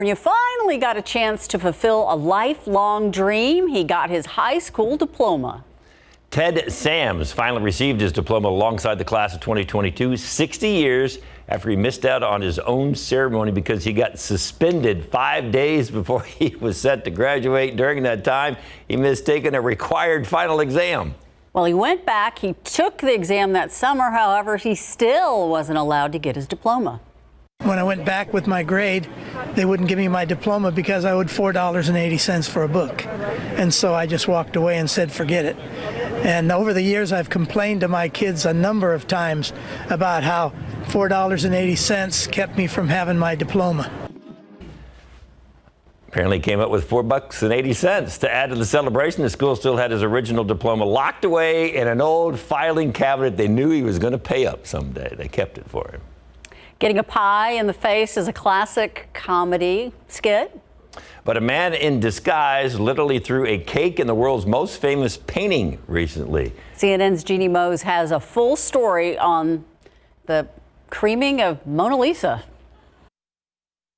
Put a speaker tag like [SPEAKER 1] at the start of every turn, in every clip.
[SPEAKER 1] You finally got a chance to fulfill a lifelong dream. He got his high school diploma.
[SPEAKER 2] Ted Sams finally received his diploma alongside the class of 2022, 60 years after he missed out on his own ceremony because he got suspended 5 days before he was set to graduate. During that time, he missed taking a required final exam.
[SPEAKER 1] Well, he went back. He took the exam that summer. However, he still wasn't allowed to get his diploma.
[SPEAKER 3] When I went back with my grade, they wouldn't give me my diploma because I owed $4.80 for a book. And so I just walked away and said, forget it. And over the years, I've complained to my kids a number of times about how $4.80 kept me from having my diploma.
[SPEAKER 2] Apparently came up with $4.80. To add to the celebration, the school still had his original diploma locked away in an old filing cabinet. They knew he was going to pay up someday. They kept it for him.
[SPEAKER 1] Getting a pie in the face is a classic comedy skit.
[SPEAKER 2] But a man in disguise literally threw a cake in the world's most famous painting recently.
[SPEAKER 1] CNN's Jeannie Mose has a full story on the creaming of Mona Lisa.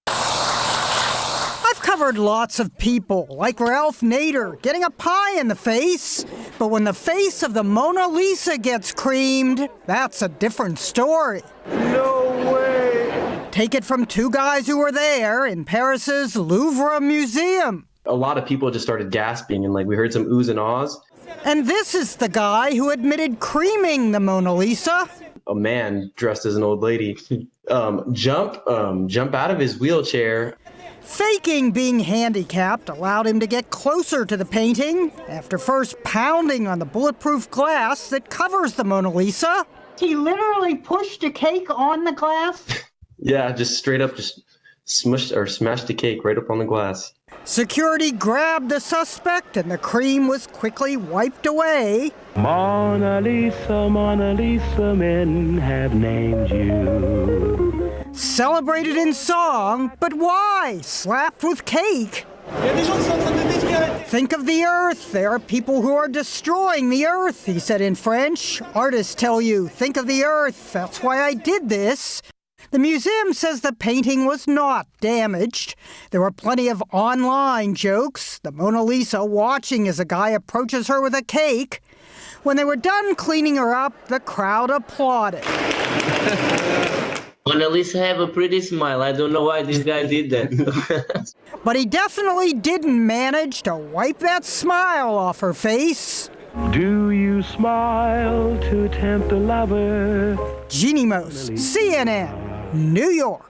[SPEAKER 4] I've covered lots of people, like Ralph Nader, getting a pie in the face. But when the face of the Mona Lisa gets creamed, that's a different story.
[SPEAKER 5] No way!
[SPEAKER 4] Take it from two guys who were there in Paris's Louvre Museum.
[SPEAKER 5] A lot of people just started gasping and we heard some oohs and ahs.
[SPEAKER 4] And this is the guy who admitted creaming the Mona Lisa.
[SPEAKER 5] A man dressed as an old lady jump out of his wheelchair.
[SPEAKER 4] Faking being handicapped allowed him to get closer to the painting after first pounding on the bulletproof glass that covers the Mona Lisa.
[SPEAKER 6] He literally pushed a cake on the glass?
[SPEAKER 5] Yeah, just straight up just smushed or smashed the cake right up on the glass.
[SPEAKER 4] Security grabbed the suspect and the cream was quickly wiped away.
[SPEAKER 7] Mona Lisa, men have named you.
[SPEAKER 4] Celebrated in song, but why? Slapped with cake? Think of the earth. There are people who are destroying the earth, he said in French. Artists tell you, think of the earth. That's why I did this. The museum says the painting was not damaged. There were plenty of online jokes. The Mona Lisa watching as a guy approaches her with a cake. When they were done cleaning her up, the crowd applauded.
[SPEAKER 8] Mona Lisa have a pretty smile. I don't know why this guy did that.
[SPEAKER 4] But he definitely didn't manage to wipe that smile off her face.
[SPEAKER 7] Do you smile to tempt a lover?
[SPEAKER 4] Jeannie Mose, CNN, New York.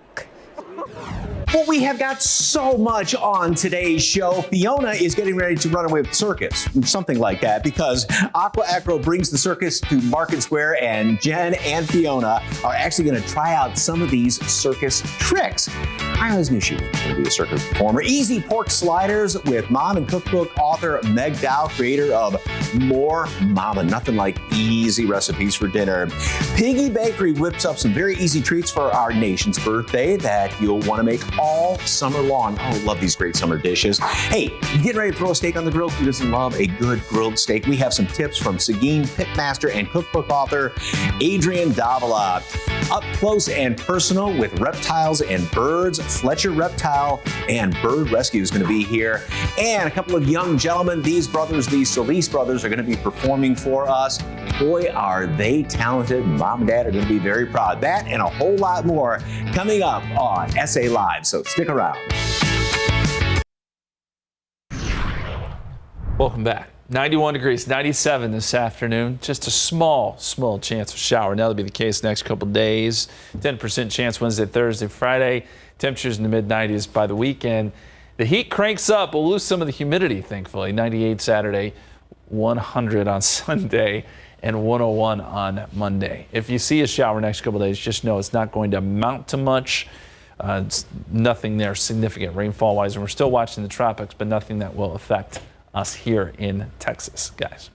[SPEAKER 9] Well, we have got so much on today's show. Fiona is getting ready to run away with the circus, something like that, because Aqua Acro brings the circus to Market Square, and Jen and Fiona are actually going to try out some of these circus tricks. I always knew she was going to be a circus performer. Easy pork sliders with mom and cookbook author Meg Dow, creator of More Mama, nothing like easy recipes for dinner. Piggy Bakery whips up some very easy treats for our nation's birthday that you'll want to make all summer long. Oh, love these great summer dishes. Hey, you getting ready to throw a steak on the grill? Who doesn't love a good grilled steak? We have some tips from Seguin pitmaster and cookbook author Adrian Davila. Up close and personal with reptiles and birds. Fletcher Reptile and Bird Rescue is going to be here. And a couple of young gentlemen, these brothers, the Solis brothers, are going to be performing for us. Boy, are they talented. Mom and Dad are going to be very proud. That and a whole lot more coming up on SA Live. So stick around.
[SPEAKER 10] Welcome back. 91 degrees, 97 this afternoon. Just a small chance of shower. Now that'll be the case next couple days. 10% chance Wednesday, Thursday, Friday. Temperatures in the mid-90s by the weekend. The heat cranks up. We'll lose some of the humidity, thankfully. 98 Saturday, 100 on Sunday, and 101 on Monday. If you see a shower next couple days, just know it's not going to amount to much. It's nothing there significant rainfall-wise, and we're still watching the tropics, but nothing that will affect us here in Texas, guys.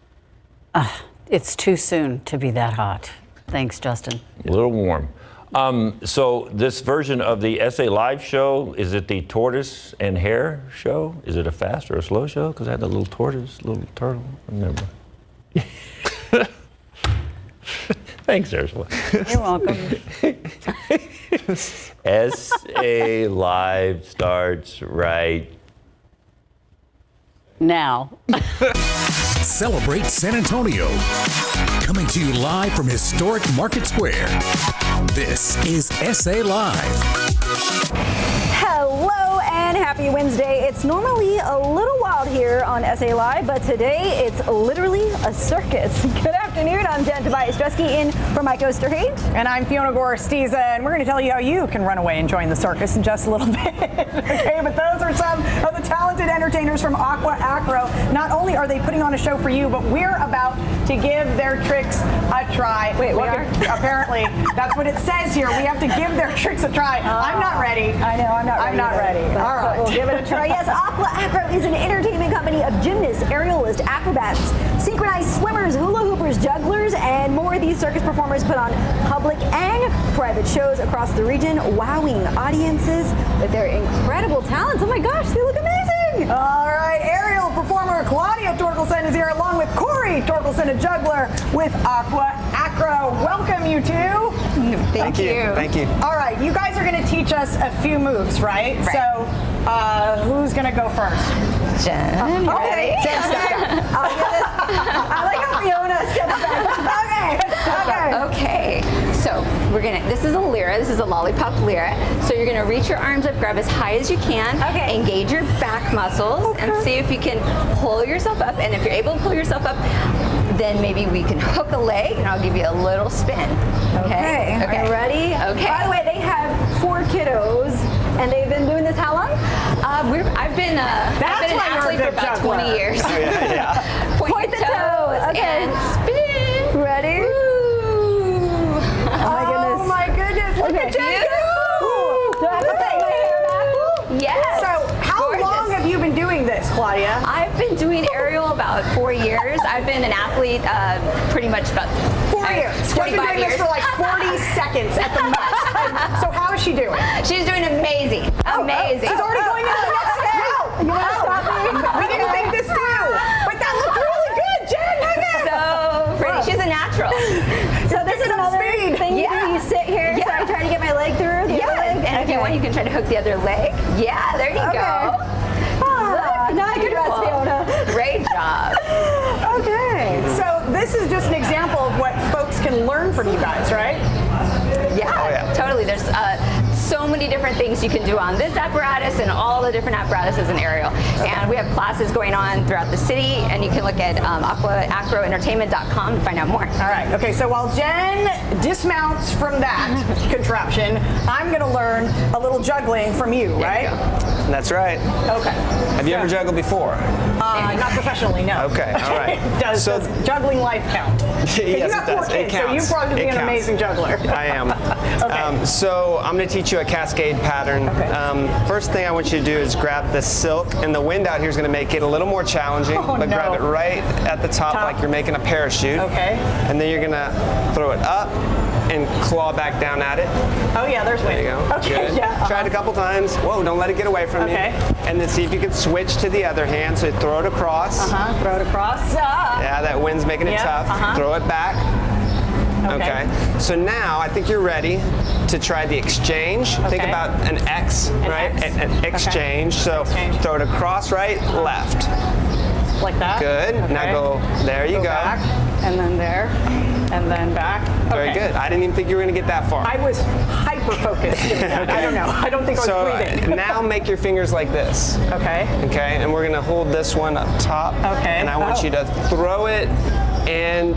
[SPEAKER 1] It's too soon to be that hot. Thanks, Justin.
[SPEAKER 2] A little warm. So this version of the SA Live show, is it the tortoise and hare show? Is it a fast or a slow show? Because I had the little tortoise, little turtle. Remember. Thanks, Ursula.
[SPEAKER 1] You're welcome.
[SPEAKER 2] SA Live starts right
[SPEAKER 1] now.
[SPEAKER 11] Celebrate San Antonio. Coming to you live from historic Market Square. This is SA Live.
[SPEAKER 12] Hello and happy Wednesday. It's normally a little wild here on SA Live, but today it's literally a circus. Good afternoon. I'm Jen Tobias Dresky in for Mike Osterhage.
[SPEAKER 13] And I'm Fiona Gorestiza, and we're going to tell you how you can run away and join the circus in just a little bit. Okay, but those are some of the talented entertainers from Aqua Acro. Not only are they putting on a show for you, but we're about to give their tricks a try.
[SPEAKER 12] Wait, we are?
[SPEAKER 13] Apparently, that's what it says here. We have to give their tricks a try. I'm not ready.
[SPEAKER 12] I know, I'm not ready.
[SPEAKER 13] All right.
[SPEAKER 12] We'll give it a try. Yes, Aqua Acro is an entertainment company of gymnasts, aerialists, acrobats, synchronized swimmers, hula hoopers, jugglers, and more. These circus performers put on public and private shows across the region, wowing audiences with their incredible talents. Oh my gosh, they look amazing!
[SPEAKER 13] All right, aerial performer Claudia Torkelson is here along with Corey Torkelson, a juggler with Aqua Acro. Welcome, you two.
[SPEAKER 12] Thank you.
[SPEAKER 9] Thank you.
[SPEAKER 13] All right, you guys are going to teach us a few moves, right? So, who's going to go first?
[SPEAKER 12] Jen.
[SPEAKER 13] Okay.
[SPEAKER 12] Jen,
[SPEAKER 13] I like how Fiona steps back.
[SPEAKER 14] Okay. So this is a lyra, this is a lollipop lyra. So you're gonna reach your arms up, grab as high as you can, engage your back muscles, and see if you can pull yourself up. And if you're able to pull yourself up, then maybe we can hook a leg, and I'll give you a little spin.
[SPEAKER 12] Okay. Are you ready?
[SPEAKER 14] Okay.
[SPEAKER 12] By the way, they have 4 kiddos, and they've been doing this how long?
[SPEAKER 14] I've been an athlete for about 20 years.
[SPEAKER 9] Oh, yeah.
[SPEAKER 14] Point the toes and spin.
[SPEAKER 12] Ready?
[SPEAKER 13] Oh my goodness, look at Jen go!
[SPEAKER 12] Do I have to take my hair back?
[SPEAKER 14] Yes.
[SPEAKER 13] So how long have you been doing this, Claudia?
[SPEAKER 14] I've been doing aerial about 4 years. I've been an athlete pretty much about
[SPEAKER 13] 4 years. She's been
[SPEAKER 14] 25
[SPEAKER 13] doing
[SPEAKER 14] years.
[SPEAKER 13] this for like 40 seconds at the most. So how is she doing?
[SPEAKER 14] She's doing amazing. Amazing.
[SPEAKER 13] She's already going into the next step.
[SPEAKER 12] You want to stop me?
[SPEAKER 13] We didn't think this through. But that looked really good, Jen. Look at it.
[SPEAKER 14] So pretty. She's a natural.
[SPEAKER 12] So this is another thing you do. You sit here, so I try to get my leg through. The other leg.
[SPEAKER 14] And if you want, you can try to hook the other leg. Yeah, there you go.
[SPEAKER 12] Now I can rest, Fiona.
[SPEAKER 14] Great job.
[SPEAKER 13] Okay. So this is just an example of what folks can learn from you guys, right?
[SPEAKER 14] Yeah, totally. There's so many different things you can do on this apparatus and all the different apparatuses in aerial. And we have classes going on throughout the city, and you can look at aquaacroentertainment.com to find out more.
[SPEAKER 13] All right. Okay. So while Jen dismounts from that contraption, I'm going to learn a little juggling from you, right?
[SPEAKER 9] That's right.
[SPEAKER 13] Okay.
[SPEAKER 9] Have you ever juggled before?
[SPEAKER 13] Not professionally, no.
[SPEAKER 9] Okay, all right.
[SPEAKER 13] does juggling life count?
[SPEAKER 9] Yes,
[SPEAKER 13] you got
[SPEAKER 9] it
[SPEAKER 13] 4
[SPEAKER 9] does.
[SPEAKER 13] kids,
[SPEAKER 9] It
[SPEAKER 13] so you
[SPEAKER 9] counts.
[SPEAKER 13] probably be
[SPEAKER 9] It
[SPEAKER 13] an
[SPEAKER 9] counts.
[SPEAKER 13] amazing juggler.
[SPEAKER 9] I am.
[SPEAKER 13] Okay.
[SPEAKER 9] So I'm going to teach you a cascade pattern.
[SPEAKER 13] Okay.
[SPEAKER 9] First thing I want you to do is grab the silk, and the wind out here is going to make it a little more challenging, but grab it right at the top like you're making a parachute.
[SPEAKER 13] Okay.
[SPEAKER 9] And then you're going to throw it up and claw back down at it.
[SPEAKER 13] Oh yeah, there's wind.
[SPEAKER 9] There you go.
[SPEAKER 13] Okay.
[SPEAKER 9] Good.
[SPEAKER 13] Yeah.
[SPEAKER 9] Try it a couple times. Whoa, don't let it get away from
[SPEAKER 13] Okay.
[SPEAKER 9] you. And then see if you can switch to the other hand. So throw it across.
[SPEAKER 13] Throw it across.
[SPEAKER 9] Yeah, that wind's making it tough. Throw it back. Okay. So now I think you're ready to try the exchange. Think about an X, right? An exchange. So throw it across, right, left.
[SPEAKER 13] Like that?
[SPEAKER 9] Good.
[SPEAKER 13] Okay.
[SPEAKER 9] Now go, there you go.
[SPEAKER 13] Back, and then there, and then back.
[SPEAKER 9] Very good. I didn't even think you were going to get that far.
[SPEAKER 13] I was hyper-focused. I don't know. I don't think I was breathing.
[SPEAKER 9] So now make your fingers like this.
[SPEAKER 13] Okay.
[SPEAKER 9] Okay, and we're going to hold this one up top.
[SPEAKER 13] Okay.
[SPEAKER 9] And I want you to throw it and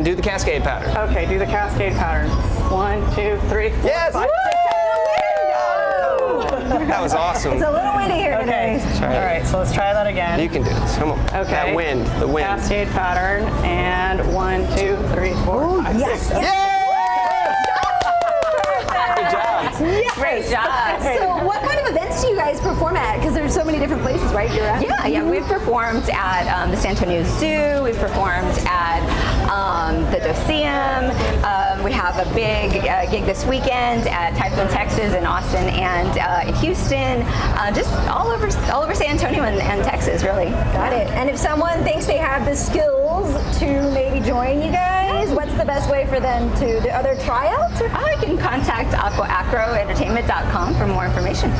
[SPEAKER 9] do the cascade pattern.
[SPEAKER 13] Okay, do the cascade pattern. 1, 2, 3, 4,
[SPEAKER 9] Yes!
[SPEAKER 13] 5, 6, 7.
[SPEAKER 9] That was awesome.
[SPEAKER 12] It's a little windy here today.
[SPEAKER 13] All right, so let's try that again.
[SPEAKER 9] You can do this. Come on.
[SPEAKER 13] Okay.
[SPEAKER 9] That wind, the wind.
[SPEAKER 13] Cascade pattern, and 1, 2, 3, 4, 5, 6.
[SPEAKER 9] Good job.
[SPEAKER 12] Yes.
[SPEAKER 14] Great job.
[SPEAKER 12] So what kind of events do you guys perform at? Because there's so many different places, right? You're at?
[SPEAKER 14] Yeah. We've performed at the San Antonio Zoo. We've performed at the Doceum. We have a big gig this weekend at Typhoon, Texas, in Austin, and in Houston. Just all over San Antonio and Texas, really.
[SPEAKER 12] Got it. And if someone thinks they have the skills girls to maybe join you guys, what's the best way for them to do other tryouts?
[SPEAKER 14] You can contact aquaacroentertainment.com for more information.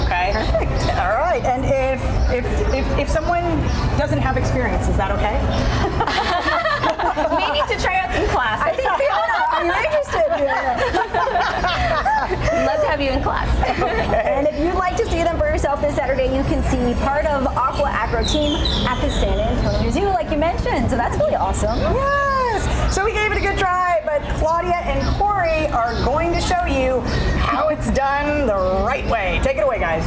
[SPEAKER 13] Okay.
[SPEAKER 14] Perfect.
[SPEAKER 13] All right. And if someone doesn't have experience, is that okay?
[SPEAKER 14] Maybe to try out some class.
[SPEAKER 12] I think are you interested?
[SPEAKER 14] Love to have you in class.
[SPEAKER 12] And if you'd like to see them for yourself this Saturday, you can see part of Aqua Acro team at the San Antonio Zoo, like you mentioned. So that's really awesome.
[SPEAKER 13] Yes. So we gave it a good try, but Claudia and Corey are going to show you how it's done the right way. Take it away, guys.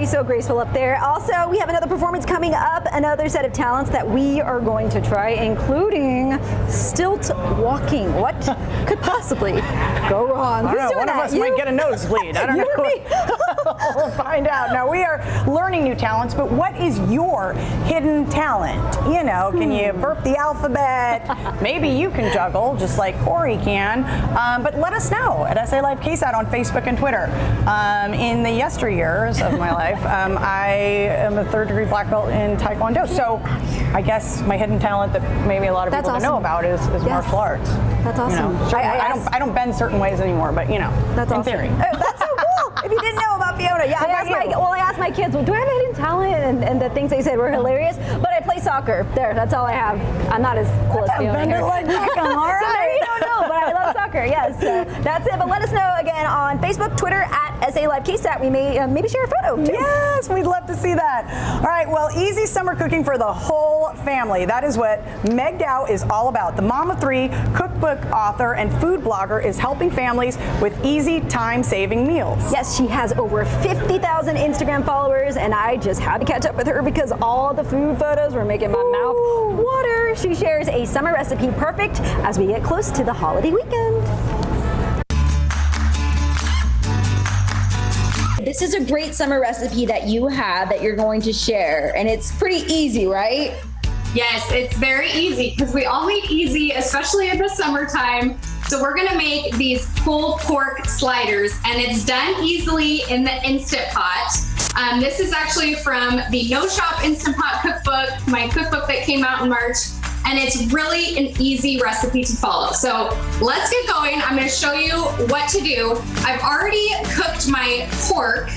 [SPEAKER 12] So graceful up there. Also, we have another performance coming up, another set of talents that we are going to try, including stilt walking. What could possibly go wrong?
[SPEAKER 13] I don't know, one of us might get a nosebleed. I don't know. We'll find out. Now, we are learning new talents, but what is your hidden talent? You know, can you burp the alphabet? Maybe you can juggle, just like Corey can. But let us know at SA Live KSAT on Facebook and Twitter. In the yesteryears of my life, I am a third-degree black belt in Taekwondo. So I guess my hidden talent that maybe a lot of people don't know about is martial arts.
[SPEAKER 12] That's awesome.
[SPEAKER 13] You know, I don't bend certain ways anymore, but you know,
[SPEAKER 12] that's
[SPEAKER 13] in
[SPEAKER 12] awesome.
[SPEAKER 13] theory.
[SPEAKER 12] Oh, that's so cool. If you didn't know about Fiona, yeah, I asked my kids, well, do I have a hidden talent? And the things they said were hilarious. But I play soccer. There, that's all I have. I'm not as cool as Fiona.
[SPEAKER 13] Bend it like Beckham, all right.
[SPEAKER 12] So there you don't know, but I love soccer. Yes, so that's it. But let us know again on Facebook, Twitter at SA Live KSAT. We may maybe share a photo too.
[SPEAKER 13] Yes, we'd love to see that. All right, well, easy summer cooking for the whole family. That is what Meg Dow is all about. The mom of three, cookbook author, and food blogger is helping families with easy, time-saving meals.
[SPEAKER 12] Yes, she has over 50,000 Instagram followers, and I just had to catch up with her because all the food photos were making my mouth water. She shares a summer recipe perfect as we get close to the holiday weekend.
[SPEAKER 15] This is a great summer recipe that you have that you're going to share, and it's pretty easy, right?
[SPEAKER 16] Yes, it's very easy because we all eat easy, especially in the summertime. So we're gonna make these pulled pork sliders, and it's done easily in the Instant Pot. This is actually from the No Shop Instant Pot cookbook, my cookbook that came out in March. And it's really an easy recipe to follow. So let's get going. I'm gonna show you what to do. I've already cooked my pork.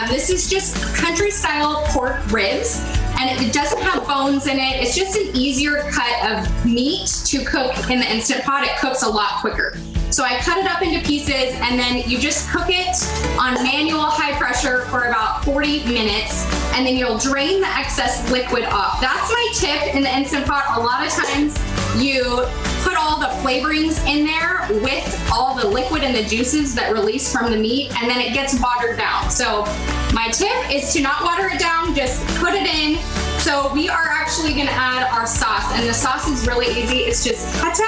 [SPEAKER 16] This is just country style pork ribs, and it doesn't have bones in it. It's just an easier cut of meat to cook in the Instant Pot. It cooks a lot quicker. So I cut it up into pieces, and then you just cook it on manual high pressure for about 40 minutes, and then you'll drain the excess liquid off. That's my tip in the Instant Pot. A lot of times you put all the flavorings in there with all the liquid and the juices that release from the meat, and then it gets watered down. So my tip is to not water it down, just put it in. So we are actually gonna add our sauce, and the sauce is really easy. It's just ketchup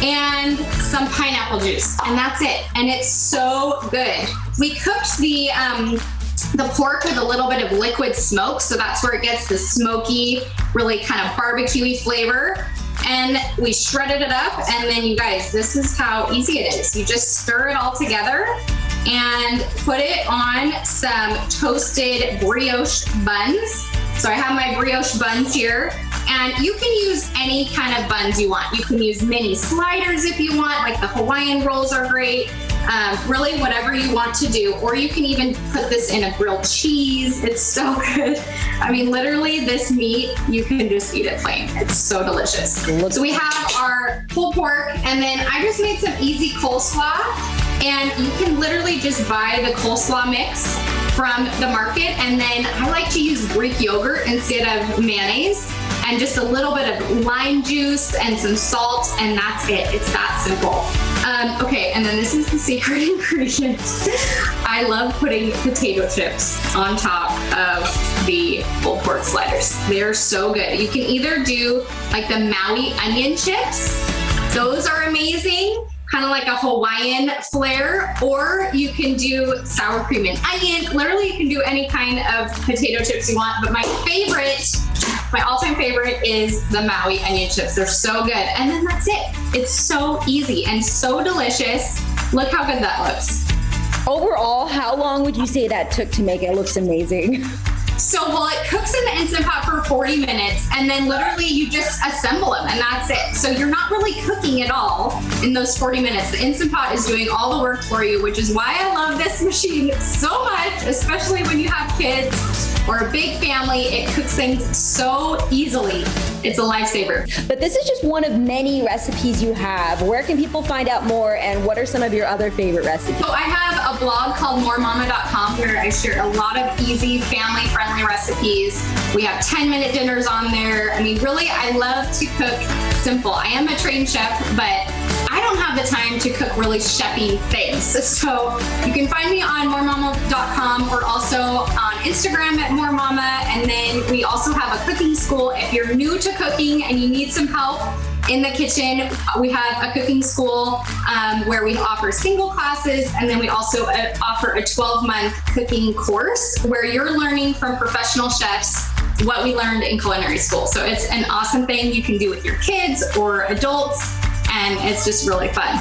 [SPEAKER 16] and some pineapple juice, and that's it. And it's so good. We cooked the pork with a little bit of liquid smoke, so that's where it gets the smoky, really kind of barbecue-y flavor. And we shredded it up, and then you guys, this is how easy it is. You just stir it all together and put it on some toasted brioche buns. So I have my brioche buns here, and you can use any kind of buns you want. You can use mini sliders if you want, like the Hawaiian rolls are great. Really whatever you want to do, or you can even put this in a grilled cheese. It's so good. I mean, literally this meat, you can just eat it plain. It's so delicious. So we have our pulled pork, and then I just made some easy coleslaw, and you can literally just buy the coleslaw mix from the market, and then I like to use Greek yogurt instead of mayonnaise, and just a little bit of lime juice and some salt, and that's it. It's that simple. Okay, and then this is the secret ingredient. I love putting potato chips on top of the pulled pork sliders. They're so good. You can either do like the Maui onion chips. Those are amazing, kind of like a Hawaiian flair, or you can do sour cream and onion. Literally, you can do any kind of potato chips you want, but my all-time favorite is the Maui onion chips. They're so good. And then that's it. It's so easy and so delicious. Look how good that looks.
[SPEAKER 15] Overall, how long would you say that took to make it? It looks amazing.
[SPEAKER 16] So, well, it cooks in the Instant Pot for 40 minutes, and then literally you just assemble them, and that's it. So you're not really cooking at all in those 40 minutes. The Instant Pot is doing all the work for you, which is why I love this machine so much, especially when you have kids or a big family. It cooks things so easily. It's a lifesaver.
[SPEAKER 15] But this is just one of many recipes you have. Where can people find out more, and what are some of your other favorite recipes?
[SPEAKER 16] So I have a blog called moremama.com where I share a lot of easy, family-friendly recipes. We have 10-minute dinners on there. I mean, really, I love to cook simple. I am a trained chef, but I don't have the time to cook really chefy things. So you can find me on moremama.com, or also on Instagram at moremama. And then we also have a cooking school. If you're new to cooking and you need some help in the kitchen, we have a cooking school where we offer single classes, and then we also offer a 12-month cooking course where you're learning from professional chefs what we learned in culinary school. So it's an awesome thing you can do with your kids or adults, and it's just really fun.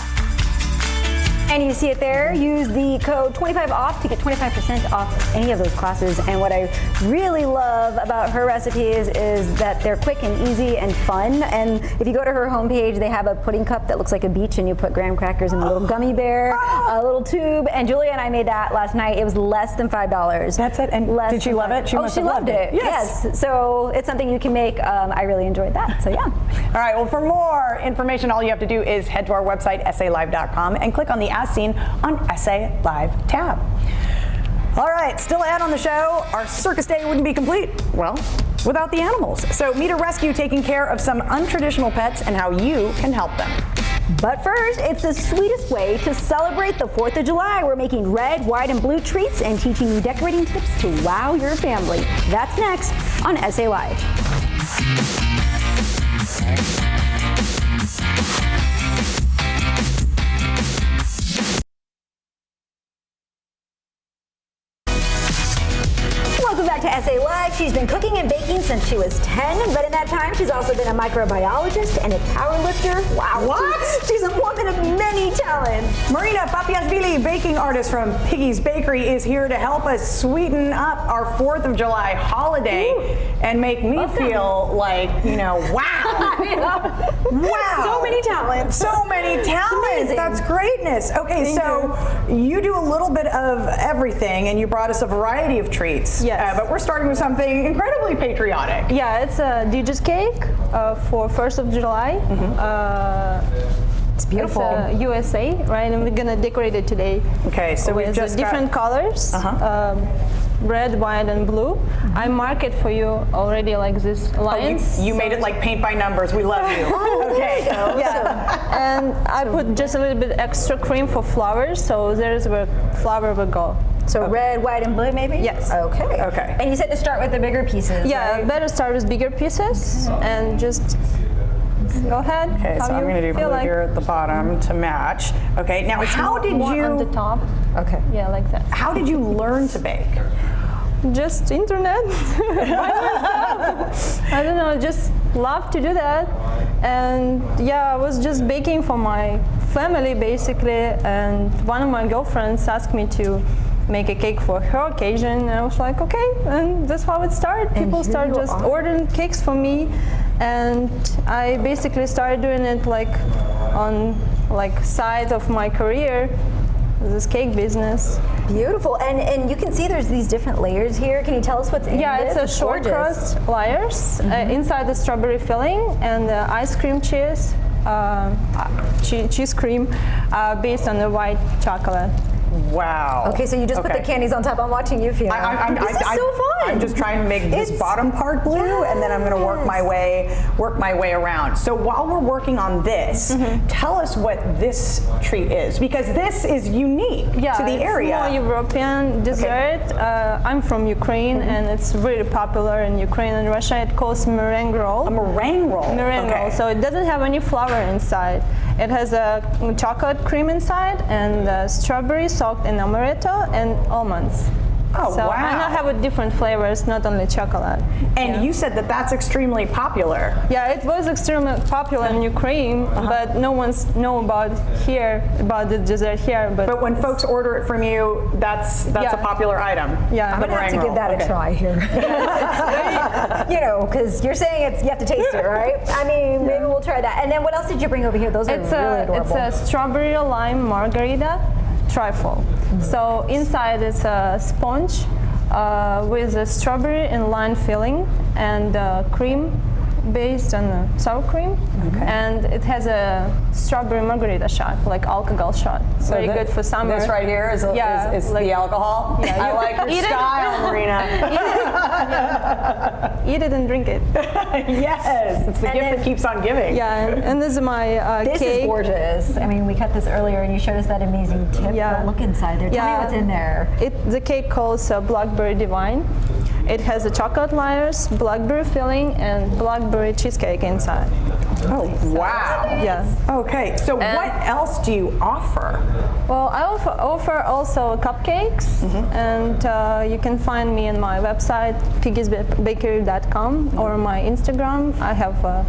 [SPEAKER 12] And you see it there. Use the code 25OFF to get 25% off any of those classes. And what I really love about her recipes is that they're quick and easy and fun. And if you go to her homepage, they have a pudding cup that looks like a beach, and you put graham crackers in a little gummy bear, a little tube. And Julia and I made that last night. It was less than $5.
[SPEAKER 13] That's it. And did she love it?
[SPEAKER 12] She loved it. Yes. So it's something you can make. I really enjoyed that. So yeah.
[SPEAKER 13] All right. Well, for more information, all you have to do is head to our website, SALive.com, and click on the As Seen on SA Live tab. All right, still ahead on the show, our circus day wouldn't be complete, well, without the animals. So meet a rescue taking care of some untraditional pets and how you can help them.
[SPEAKER 12] But first, it's the sweetest way to celebrate the 4th of July. We're making red, white, and blue treats and teaching you decorating tips to wow your family. That's next on SA Live. Welcome back to SA Live. She's been cooking and baking since she was 10, but in that time, she's also been a microbiologist and a power lifter. Wow.
[SPEAKER 13] What?
[SPEAKER 12] She's a woman of many talents.
[SPEAKER 13] Marina Papiashvili, baking artist from Piggy's Bakery, is here to help us sweeten up our 4th of July holiday and make me feel like, wow. Wow.
[SPEAKER 12] So many talents.
[SPEAKER 13] So many talents. That's greatness. Okay, so you do a little bit of everything, and you brought us a variety of treats.
[SPEAKER 12] Yes.
[SPEAKER 13] But we're starting with something incredibly patriotic.
[SPEAKER 17] Yeah, it's a DJ's cake for 1st of July.
[SPEAKER 13] It's beautiful.
[SPEAKER 17] It's USA, right? And we're gonna decorate it today.
[SPEAKER 13] Okay, so we've
[SPEAKER 17] with
[SPEAKER 13] just
[SPEAKER 17] different colors. Red, white, and blue. I mark it for you already, like this lines.
[SPEAKER 13] You made it like paint by numbers. We love you. Okay.
[SPEAKER 17] Yeah. And I put just a little bit extra cream for flowers, so there's where flower will go.
[SPEAKER 12] So red, white, and blue, maybe?
[SPEAKER 17] Yes.
[SPEAKER 12] Okay.
[SPEAKER 13] Okay.
[SPEAKER 12] And you said to start with the bigger pieces.
[SPEAKER 17] Yeah,
[SPEAKER 12] right?
[SPEAKER 17] better start with bigger pieces and just go ahead.
[SPEAKER 13] Okay, so I'm going to do blue here at the bottom to match. Okay, now how did
[SPEAKER 17] more
[SPEAKER 13] you...
[SPEAKER 17] on the top.
[SPEAKER 12] Okay.
[SPEAKER 17] Yeah, like that.
[SPEAKER 13] How did you learn to bake?
[SPEAKER 17] Just internet. I don't know, just love to do that. And yeah, I was just baking for my family basically, and one of my girlfriends asked me to make a cake for her occasion, and I was like, okay, and that's how it started. People started just ordering cakes for me, and I basically started doing it like on side of my career, this cake business.
[SPEAKER 12] Beautiful, and you can see there's these different layers here. Can you tell us what's in this?
[SPEAKER 17] Yeah, it's a short crust layers. Inside the strawberry filling and the ice cream cheese, cheese cream based on the white chocolate.
[SPEAKER 13] Wow.
[SPEAKER 12] Okay, so you just put the candies on top. I'm watching you, Fiona. This is so fun.
[SPEAKER 13] I'm just trying to make this bottom part blue, and then I'm going to work my way around. So while we're working on this, tell us what this treat is, because this is unique to the area.
[SPEAKER 17] Yeah, it's more European dessert. I'm from Ukraine, and it's really popular in Ukraine and Russia. It calls meringue roll.
[SPEAKER 13] A meringue roll.
[SPEAKER 17] Meringue roll. So it doesn't have any flour inside. It has a chocolate cream inside and strawberries soaked in amaretto and almonds.
[SPEAKER 13] Oh,
[SPEAKER 17] so,
[SPEAKER 13] wow.
[SPEAKER 17] And I have a different flavors, not only chocolate.
[SPEAKER 13] And you said that that's extremely popular.
[SPEAKER 17] Yeah, it was extremely popular in Ukraine, but no one's know about the dessert here. But
[SPEAKER 13] when folks order it from you, that's a popular item.
[SPEAKER 17] Yeah,
[SPEAKER 12] I'm gonna have to give that a try here. You know, because you're saying you have to taste it, right? I mean, maybe we'll try that. And then what else did you bring over here? Those are really adorable.
[SPEAKER 17] It's a strawberry lime margarita trifle. So inside it's a sponge with a strawberry and lime filling and cream based on sour cream, and it has a strawberry margarita shot, like alcohol shot. So very good for summer.
[SPEAKER 13] This right here is like, the alcohol.
[SPEAKER 17] Yeah,
[SPEAKER 13] I like your style, Marina.
[SPEAKER 17] Eat it and drink it.
[SPEAKER 13] Yes, it's the gift that keeps on giving.
[SPEAKER 17] Yeah, and this is my
[SPEAKER 12] this
[SPEAKER 17] cake.
[SPEAKER 12] Is gorgeous. I mean, we cut this earlier, and you showed us that amazing tip.
[SPEAKER 17] Yeah.
[SPEAKER 12] Look inside there. Tell me what's in there.
[SPEAKER 17] The cake calls Blackberry Divine. It has the chocolate layers, blackberry filling, and blackberry cheesecake inside.
[SPEAKER 13] Oh, wow.
[SPEAKER 17] Yeah.
[SPEAKER 13] Okay, so what else do you offer?
[SPEAKER 17] Well, I offer also cupcakes, and you can find me on my website, piggiesbakery.com, or my Instagram. I have a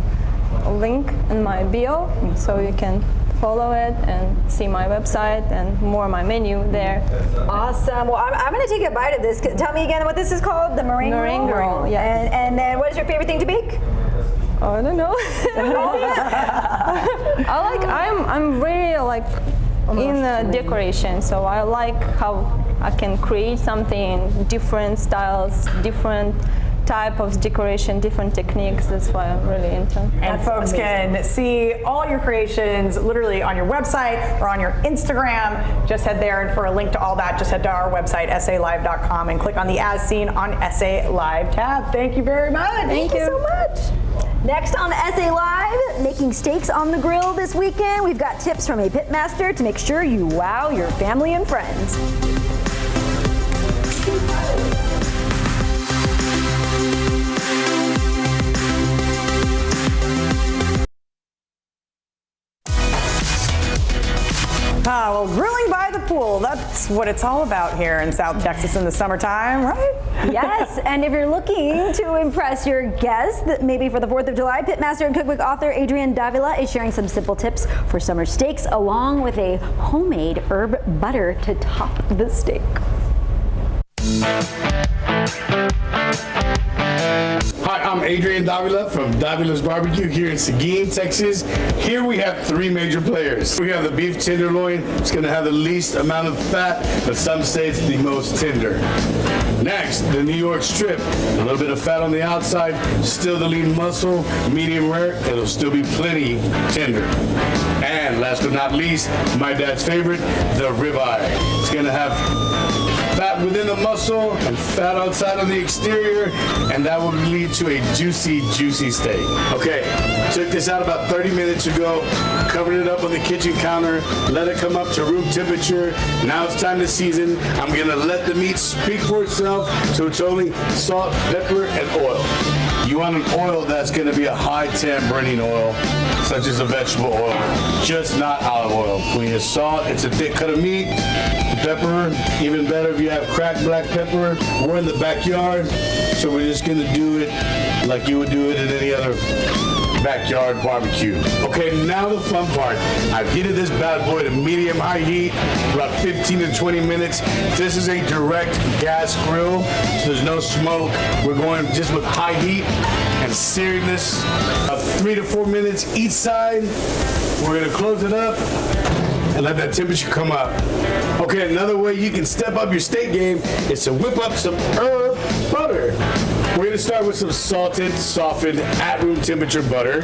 [SPEAKER 17] link in my bio, so you can follow it and see my website and more my menu there.
[SPEAKER 12] Awesome. Well, I'm going to take a bite of this. Tell me again what this is called. The meringue roll.
[SPEAKER 17] Yeah.
[SPEAKER 12] And then what is your favorite thing to bake?
[SPEAKER 17] I don't know. I'm really like in decoration, so I like how I can create something, different styles, different type of decoration, different techniques. That's why I'm really into.
[SPEAKER 13] And folks can see all your creations literally on your website or on your Instagram. Just head there, and for a link to all that, just head to our website, salive.com, and click on the As Seen on SA Live tab. Thank you very much.
[SPEAKER 12] Thank you so much. Next on SA Live, making steaks on the grill this weekend. We've got tips from a pitmaster to make sure you wow your family and friends.
[SPEAKER 13] Well, grilling by the pool, that's what it's all about here in South Texas in the summertime, right?
[SPEAKER 12] Yes, and if you're looking to impress your guests, maybe for the 4th of July, pitmaster and cookbook author Adrienne Davila is sharing some simple tips for summer steaks, along with a homemade herb butter to top the steak.
[SPEAKER 18] Hi, I'm Adrian Davila from Davila's Barbecue here in Seguin, Texas. Here we have three major players. We have the beef tenderloin. It's going to have the least amount of fat, but some say it's the most tender. Next, the New York strip. A little bit of fat on the outside, still the lean muscle, medium rare. It'll still be plenty tender. And last but not least, my dad's favorite, the ribeye. It's going to have fat within the muscle and fat outside on the exterior, and that will lead to a juicy, juicy steak. Okay, took this out about 30 minutes ago, covered it up on the kitchen counter, let it come up to room temperature. Now it's time to season. I'm gonna let the meat speak for itself, so it's only salt, pepper, and oil. You want an oil that's gonna be a high temp burning oil, such as a vegetable oil, just not olive oil. When you salt, it's a thick cut of meat. Pepper, even better if you have cracked black pepper. We're in the backyard, so we're just gonna do it like you would do it at any other backyard barbecue. Okay, now the fun part. I've heated this bad boy to medium-high heat, about 15 to 20 minutes. This is a direct gas grill, so there's no smoke. We're going just with high heat and searing this 3 to 4 minutes each side. We're gonna close it up and let that temperature come up. Okay, another way you can step up your steak game is to whip up some herb butter. We're gonna start with some salted, softened, at room temperature butter,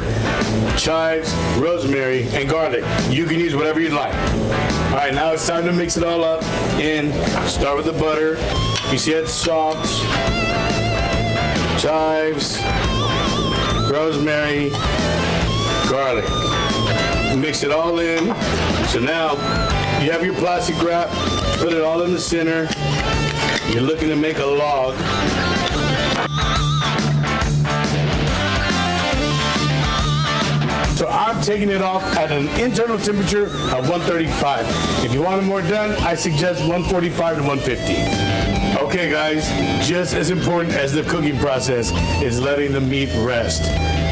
[SPEAKER 18] chives, rosemary, and garlic. You can use whatever you'd like. All right, now it's time to mix it all up. And start with the butter. You see it's soft. Chives, rosemary, garlic. Mix it all in. So now you have your plastic wrap, put it all in the center. You're looking to make a log. So I'm taking it off at an internal temperature of 135. If you want it more done, I suggest 145 to 150. Okay guys, just as important as the cooking process is letting the meat rest.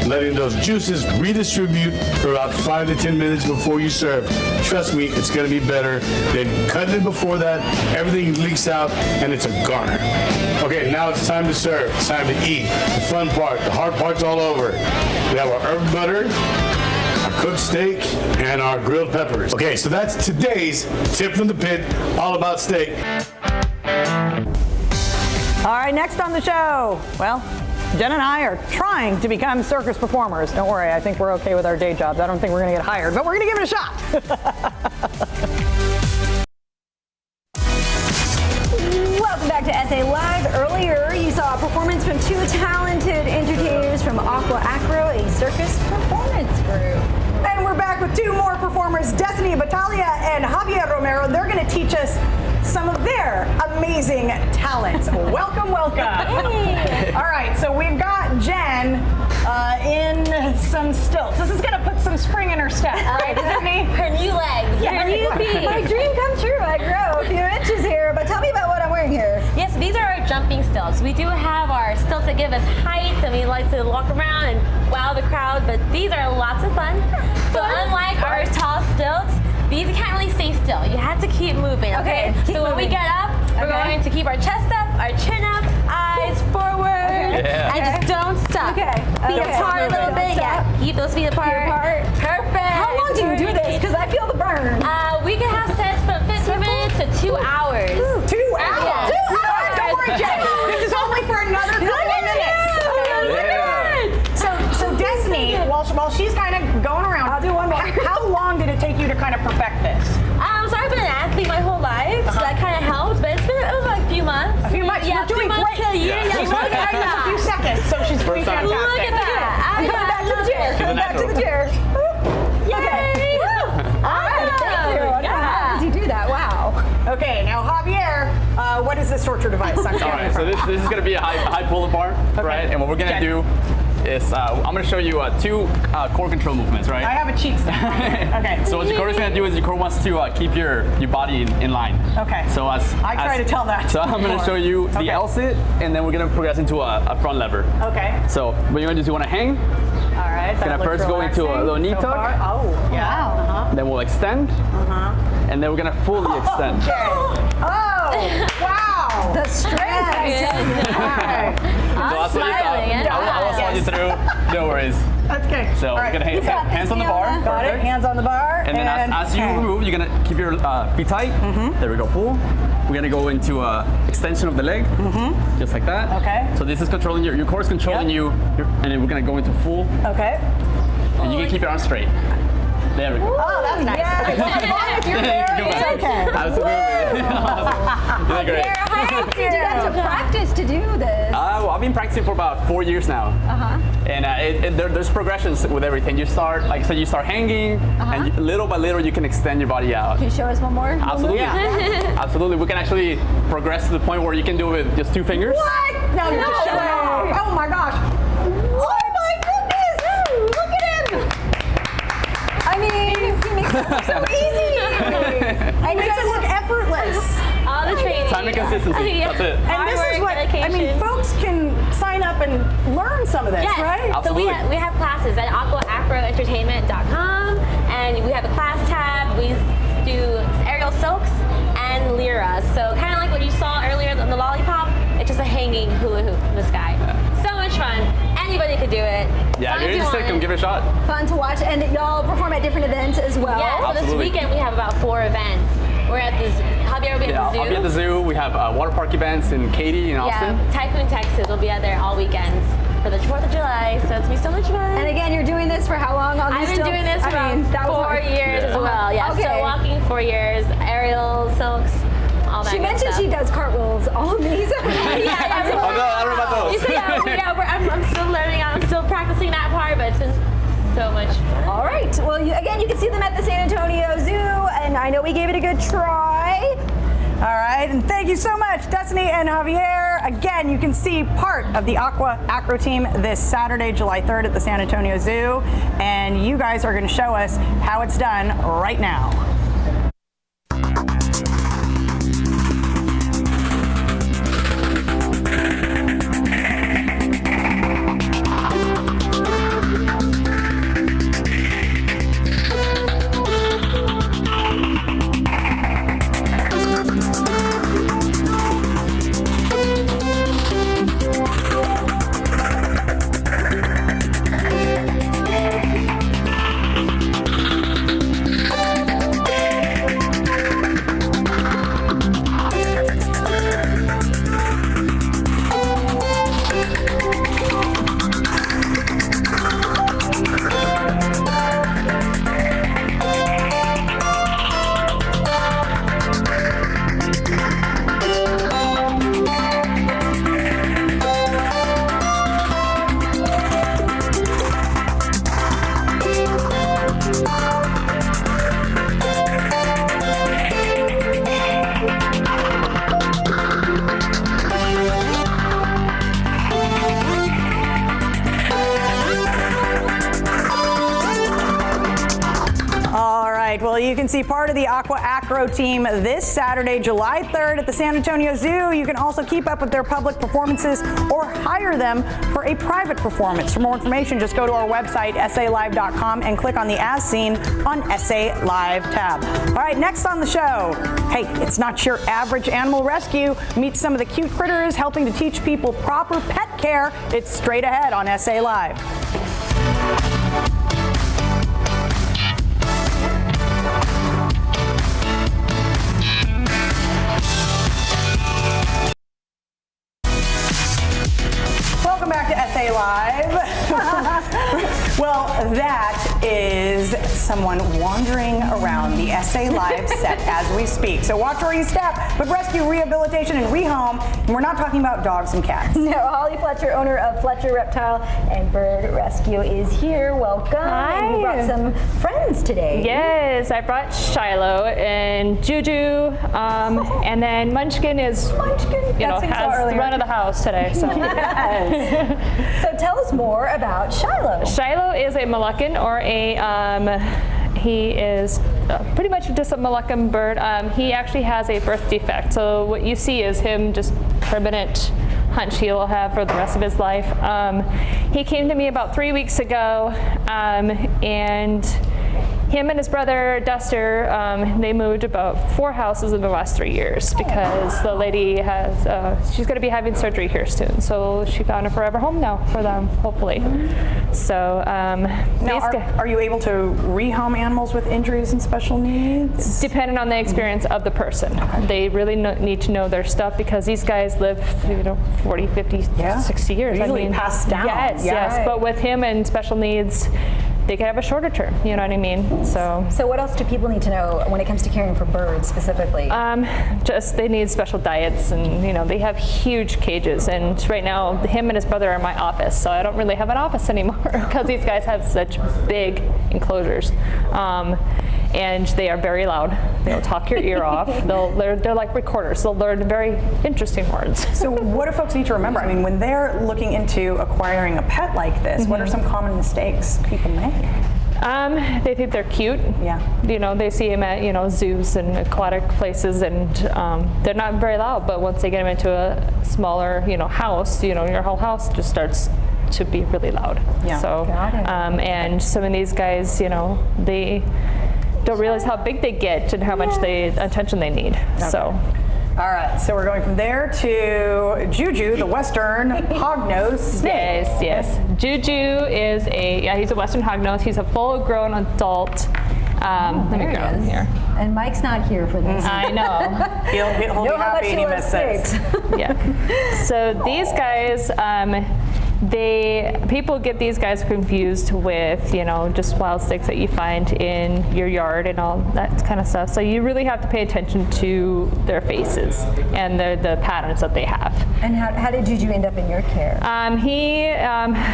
[SPEAKER 18] Letting those juices redistribute for about 5 to 10 minutes before you serve. Trust me, it's gonna be better than cutting it before that. Everything leaks out and it's a garner. Okay, now it's time to serve. It's time to eat. The fun part, the hard part's all over. We have our herb butter, our cooked steak, and our grilled peppers. Okay, so that's today's tip from the pit, all about steak.
[SPEAKER 13] All right, next on the show, well, Jen and I are trying to become circus performers. Don't worry, I think we're okay with our day jobs. I don't think we're going to get hired, but we're going to give it a shot.
[SPEAKER 12] Welcome back to SA Live. Earlier, you saw a performance from two talented entertainers from Aqua Acro, a circus performance group.
[SPEAKER 13] And we're back with two more performers, Destiny Battalia and Javier Romero. They're going to teach us some of their amazing talents. Welcome, welcome.
[SPEAKER 12] Hey.
[SPEAKER 13] All right, so we've got Jen in some stilts. This is going to put some spring in her step, right? Isn't it?
[SPEAKER 12] Her new legs.
[SPEAKER 13] Yeah,
[SPEAKER 12] her new feet.
[SPEAKER 15] My dream come true. I grow a few inches here, but tell me about what I'm wearing here.
[SPEAKER 19] Yes, these are our jumping stilts. We do have our stilts that give us height, and we like to walk around and wow the crowd, but these are lots of fun. So unlike our tall stilts, these can't really stay still. You have to keep moving, okay? So when we get up, we're going to keep our chest up, our chin up, eyes forward, and just don't stop.
[SPEAKER 12] Okay.
[SPEAKER 19] Feet apart a little bit, keep those feet apart. Perfect.
[SPEAKER 12] How long do you do this? Because I feel the burn.
[SPEAKER 19] We can have sets from 15 minutes to 2 hours.
[SPEAKER 13] 2 hours?
[SPEAKER 19] Yeah.
[SPEAKER 13] 2 hours? Don't worry, Jen. This is only for another couple of minutes. So Destiny, while she's kind of going around,
[SPEAKER 12] I'll do one more.
[SPEAKER 13] How long did it take you to kind of perfect this?
[SPEAKER 19] So I've been an athlete my whole life, so that kind of helps, but it was like a few months.
[SPEAKER 13] A few months?
[SPEAKER 19] Yeah,
[SPEAKER 13] You're doing
[SPEAKER 19] few months
[SPEAKER 13] great.
[SPEAKER 19] to a year.
[SPEAKER 13] She's only been doing this a few seconds, so she's pretty fantastic.
[SPEAKER 19] Look at that.
[SPEAKER 12] I'm going back to the chair. Going back to the chair.
[SPEAKER 19] Yay!
[SPEAKER 12] Awesome. Thank you. How does he do that? Wow.
[SPEAKER 13] Okay, now Javier, what is this torture device?
[SPEAKER 20] All right, so this is going to be a high pull apart, right? And what we're going to do is I'm going to show you 2 core control movements, right?
[SPEAKER 13] I have a cheat stick. Okay.
[SPEAKER 20] So what your core is going to do is your core wants to keep your body in line.
[SPEAKER 13] Okay.
[SPEAKER 20] So
[SPEAKER 13] I try to tell that.
[SPEAKER 20] So I'm going to show you the L sit, and then we're going to progress into a front lever.
[SPEAKER 13] Okay.
[SPEAKER 20] So what you're going to do is you want to hang.
[SPEAKER 13] All right.
[SPEAKER 20] Going to first go into a little knee tuck.
[SPEAKER 13] Oh, yeah. Wow.
[SPEAKER 20] Then we'll extend. And then we're going to fully extend.
[SPEAKER 13] Okay. Oh, wow.
[SPEAKER 12] The strength.
[SPEAKER 19] I'm smiling.
[SPEAKER 20] I will slide you through. No worries.
[SPEAKER 13] That's okay.
[SPEAKER 20] So
[SPEAKER 13] All right.
[SPEAKER 20] we're gonna hands on the bar.
[SPEAKER 13] Got it. Hands on the bar.
[SPEAKER 20] And then as you move, you're gonna keep your feet tight. There we go. Pull. We're gonna go into extension of the leg, just like that.
[SPEAKER 13] Okay.
[SPEAKER 20] So this is controlling your core is controlling you, and then we're gonna go into full.
[SPEAKER 13] Okay.
[SPEAKER 20] And you can keep your arms straight. There we go.
[SPEAKER 13] Oh, that's nice. Yeah. As long as you're there, it's okay.
[SPEAKER 20] Absolutely. You're great.
[SPEAKER 12] Did you have to practice to do this?
[SPEAKER 20] Well, I've been practicing for about 4 years now. And there's progressions with everything. You start, like I said, you start hanging, and little by little you can extend your body out.
[SPEAKER 12] Can you show us one more?
[SPEAKER 20] Absolutely. Absolutely. We can actually progress to the point where you can do it with just 2 fingers.
[SPEAKER 13] What? No,
[SPEAKER 12] No
[SPEAKER 13] just show it.
[SPEAKER 12] way.
[SPEAKER 13] Oh my gosh.
[SPEAKER 12] Oh my goodness! Look at him! I mean, he makes it look so easy.
[SPEAKER 13] He makes it look effortless.
[SPEAKER 19] All the training.
[SPEAKER 20] Time and consistency. That's it.
[SPEAKER 13] And this is what, I mean, folks can sign up and learn some of this,
[SPEAKER 19] Yes.
[SPEAKER 13] right?
[SPEAKER 20] Absolutely.
[SPEAKER 19] So we have classes at aquaacroentertainment.com, and we have a class tab. We do aerial silks and lira. So kind of like what you saw earlier on the lollipop, it's just a hanging hula hoop in the sky. So much fun. Anybody could do it.
[SPEAKER 20] Yeah,
[SPEAKER 19] As long
[SPEAKER 20] if you're
[SPEAKER 19] as you
[SPEAKER 20] interested,
[SPEAKER 19] want.
[SPEAKER 20] come give it a shot.
[SPEAKER 12] Fun to watch, and y'all perform at different events as well.
[SPEAKER 19] Yeah, so this
[SPEAKER 20] Absolutely.
[SPEAKER 19] weekend we have about 4 events. We're at the Javier will be at the zoo.
[SPEAKER 20] I'll be at the zoo. We have water park events in Katy and Austin.
[SPEAKER 19] Yeah, Tycoon, Texas. We'll be out there all weekends for the 4th of July, so it's gonna be so much fun.
[SPEAKER 12] And again, you're doing this for how long? On
[SPEAKER 19] I've
[SPEAKER 12] these
[SPEAKER 19] been
[SPEAKER 12] stilts?
[SPEAKER 19] doing this for about 4 years as well. Yeah,
[SPEAKER 12] Okay.
[SPEAKER 19] so walking 4 years, aerial silks, all that
[SPEAKER 12] She
[SPEAKER 19] good
[SPEAKER 12] mentioned
[SPEAKER 19] stuff.
[SPEAKER 12] she does cartwheels on these.
[SPEAKER 20] Oh, no, I don't know about those.
[SPEAKER 19] You see, I'm still learning. I'm still practicing that part, but it's been so much fun.
[SPEAKER 12] All right. Well, you can see them at the San Antonio Zoo, and I know we gave it a good try.
[SPEAKER 13] All right, and thank you so much, Destiny and Javier. Again, you can see part of the Aqua Acro team this Saturday, July 3rd at the San Antonio Zoo, and you guys are going to show us how it's done right now. Well, you can see part of the Aqua Acro team this Saturday, July 3rd at the San Antonio Zoo. You can also keep up with their public performances or hire them for a private performance. For more information, just go to our website, salive.com, and click on the As Seen on SA Live tab. All right, next on the show, hey, it's not your average animal rescue. Meet some of the cute critters helping to teach people proper pet care. It's straight ahead on SA Live. Welcome back to SA Live. Well, that is someone wandering around the SA Live set as we speak. So watch where you step with rescue, rehabilitation, and rehome. And we're not talking about dogs and cats.
[SPEAKER 12] No, Holly Fletcher, owner of Fletcher Reptile and Bird Rescue, is here. Welcome.
[SPEAKER 21] Hi.
[SPEAKER 12] And you brought some friends today.
[SPEAKER 21] Yes, I brought Shiloh and Juju, and then Munchkin is, has the run of the house today. So.
[SPEAKER 12] Yes. So tell us more about Shiloh.
[SPEAKER 21] Shiloh is a Moluccan, or he is pretty much just a Moluccan bird. He actually has a birth defect, so what you see is him just permanent hunch he will have for the rest of his life. He came to me about 3 weeks ago, and him and his brother Duster, they moved about 4 houses in the last 3 years because the lady has, she's going to be having surgery here soon. So she found a forever home now for them, hopefully. So
[SPEAKER 13] now, are you able to rehome animals with injuries and special needs?
[SPEAKER 21] Depending on the experience of the person.
[SPEAKER 13] Okay.
[SPEAKER 21] They really need to know their stuff because these guys live, 40, 50, 60 years.
[SPEAKER 13] They're usually passed down.
[SPEAKER 21] Yes, yes.
[SPEAKER 13] Right.
[SPEAKER 21] But with him and special needs, they can have a shorter term, you know what I mean? So
[SPEAKER 12] what else do people need to know when it comes to caring for birds specifically?
[SPEAKER 21] Just they need special diets, and they have huge cages. And right now, him and his brother are in my office, so I don't really have an office anymore because these guys have such big enclosures. And they are very loud. They'll talk your ear off. They're like recorders. They'll learn very interesting words.
[SPEAKER 13] So what do folks need to remember? I mean, when they're looking into acquiring a pet like this, what are some common mistakes people make?
[SPEAKER 21] They think they're cute.
[SPEAKER 13] Yeah.
[SPEAKER 21] They see them at zoos and aquatic places, and they're not very loud. But once they get them into a smaller house, your whole house just starts to be really loud.
[SPEAKER 13] Yeah.
[SPEAKER 21] So and some of these guys, they don't realize how big they get and how much attention they need.
[SPEAKER 13] Okay.
[SPEAKER 21] So.
[SPEAKER 13] All right, so we're going from there to Juju, the Western Hognose snake.
[SPEAKER 21] Yes. Juju is he's a Western Hognose. He's a full-grown adult. Let me grab him here.
[SPEAKER 12] And Mike's not here for this.
[SPEAKER 21] I know.
[SPEAKER 13] He'll be happy and he missed this.
[SPEAKER 21] Yeah. So these guys, people get these guys confused with just wild snakes that you find in your yard and all that kind of stuff. So you really have to pay attention to their faces and the patterns that they have.
[SPEAKER 12] And how did Juju end up in your care?
[SPEAKER 21] I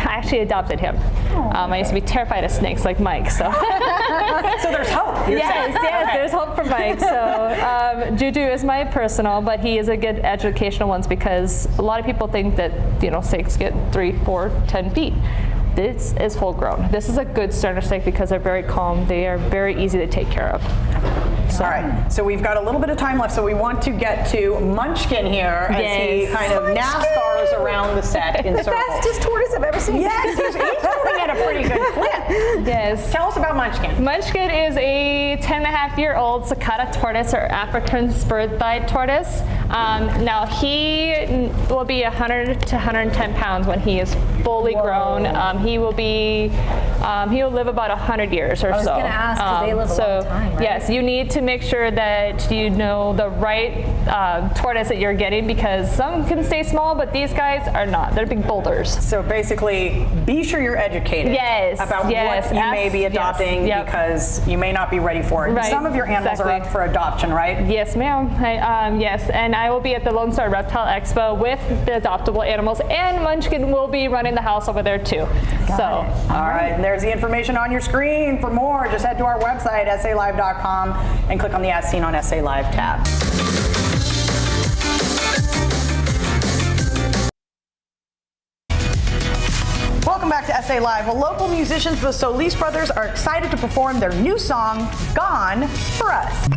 [SPEAKER 21] actually adopted him. I used to be terrified of snakes like Mike. So
[SPEAKER 13] so there's hope.
[SPEAKER 21] Yes, there's hope for Mike. So Juju is my personal, but he is a good educational one because a lot of people think that snakes get 3, 4, 10 feet. This is full grown. This is a good starter snake because they're very calm. They are very easy to take care of.
[SPEAKER 13] All right, so we've got a little bit of time left, so we want to get to Munchkin here as he kind of NASCARs around the set in circles.
[SPEAKER 12] The fastest tortoise I've ever seen.
[SPEAKER 13] Yes, he's moving at a pretty good clip.
[SPEAKER 21] Yes.
[SPEAKER 13] Tell us about Munchkin.
[SPEAKER 21] Munchkin is a 10.5-year-old cicada tortoise or African spurred-thighed tortoise. Now he will be 100 to 110 pounds when he is fully grown. He will live about 100 years or so.
[SPEAKER 12] I was going to ask because they live a long time, right?
[SPEAKER 21] Yes, you need to make sure that you know the right tortoise that you're getting because some can stay small, but these guys are not. They're big boulders.
[SPEAKER 13] So basically, be sure you're educated about what you may be adopting because you may not be ready for it.
[SPEAKER 21] Right.
[SPEAKER 13] Some of your animals are up for adoption, right?
[SPEAKER 21] Yes, ma'am. Yes, and I will be at the Lone Star Reptile Expo with the adoptable animals, and Munchkin will be running the house over there too.
[SPEAKER 13] All right, and there's the information on your screen. For more, just head to our website, salive.com, and click on the As Seen on SA Live tab. Welcome back to SA Live. Well, local musicians, the Solis Brothers, are excited to perform their new song, Gone, for us.